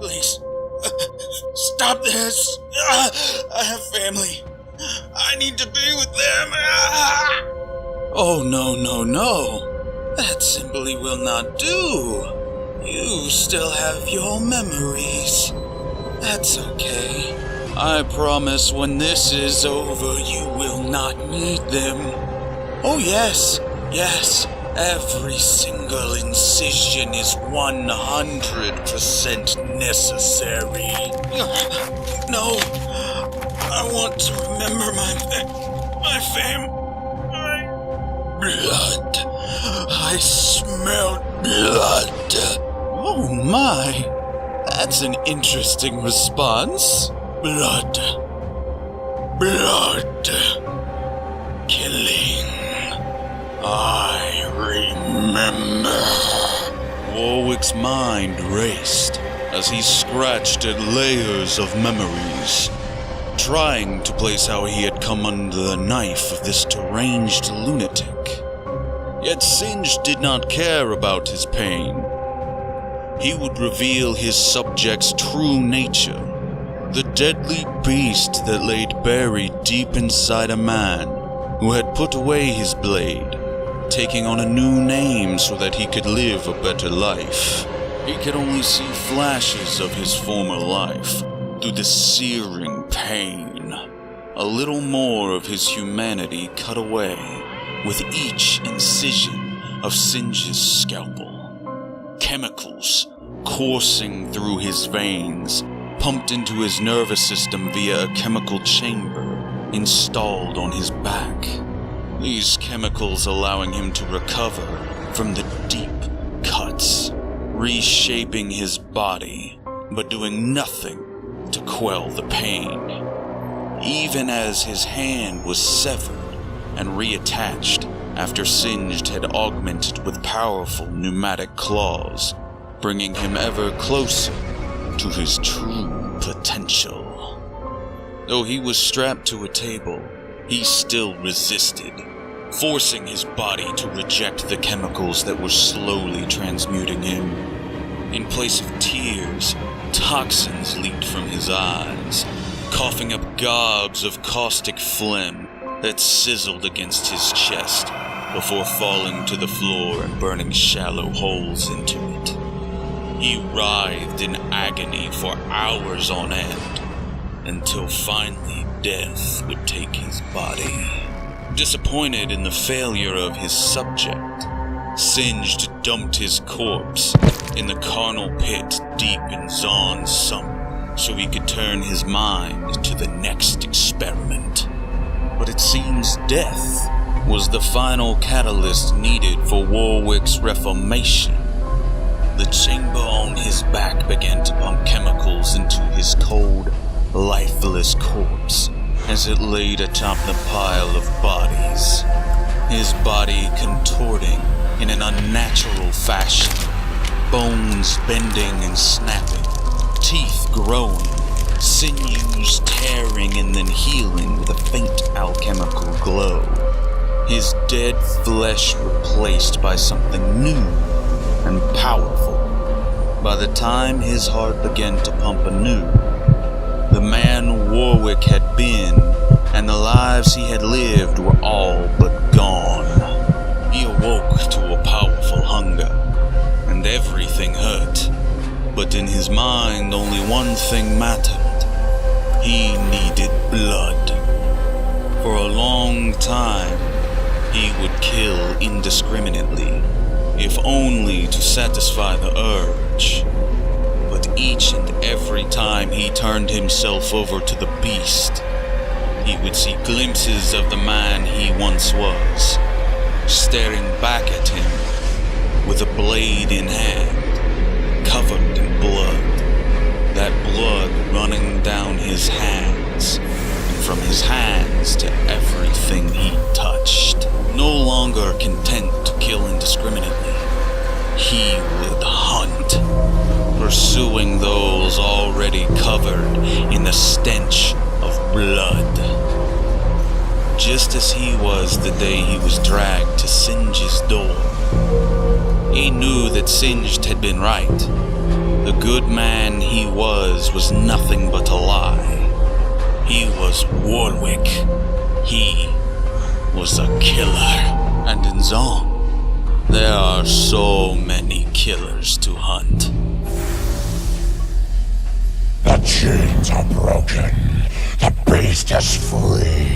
Please, stop this. I have family. I need to be with them. Oh, no. That simply will not do. You still have your memories. That's okay. I promise when this is over, you will not need them. Oh, yes. Every single incision is 100% necessary. No, I want to remember my fam. Blood. I smell blood. Oh my, that's an interesting response. Blood. Killing. I remember. Warwick's mind raced as he scratched at layers of memories, trying to place how he had come under the knife of this deranged lunatic. Yet Singe did not care about his pain. He would reveal his subject's true nature, the deadly beast that laid buried deep inside a man who had put away his blade, taking on a new name so that he could live a better life. He could only see flashes of his former life through the searing pain. A little more of his humanity cut away with each incision of Singe's scalpel. Chemicals coursing through his veins, pumped into his nervous system via a chemical chamber installed on his back. These chemicals allowing him to recover from the deep cuts, reshaping his body, but doing nothing to quell the pain. Even as his hand was severed and reattached after Singed had augmented with powerful pneumatic claws, bringing him ever closer to his true potential. Though he was strapped to a table, he still resisted, forcing his body to reject the chemicals that were slowly transmuting him. In place of tears, toxins leaked from his eyes, coughing up gobs of caustic phlegm that sizzled against his chest before falling to the floor and burning shallow holes into it. He writhed in agony for hours on end, until finally death would take his body. Disappointed in the failure of his subject, Singed dumped his corpse in the carnal pit deep in Zahn's sump so he could turn his mind to the next experiment. But it seems death was the final catalyst needed for Warwick's reformation. The chamber on his back began to pump chemicals into his cold, lifeless corpse as it laid atop the pile of bodies, his body contorting in an unnatural fashion, bones bending and snapping, teeth growing, sinews tearing and then healing with a faint alchemical glow. His dead flesh replaced by something new and powerful. By the time his heart began to pump anew, the man Warwick had been and the lives he had lived were all but gone. He awoke to a powerful hunger, and everything hurt. But in his mind, only one thing mattered. He needed blood. For a long time, he would kill indiscriminately, if only to satisfy the urge. But each and every time he turned himself over to the beast, he would see glimpses of the man he once was, staring back at him with a blade in hand, covered in blood, that blood running down his hands, and from his hands to everything he touched. No longer content to kill indiscriminately, he would hunt, pursuing those already covered in the stench of blood. Just as he was the day he was dragged to Singe's door. He knew that Singed had been right. The good man he was nothing but a lie. He was Warwick. He was a killer. And in Zong, there are so many killers to hunt. The chains are broken. The beast is free.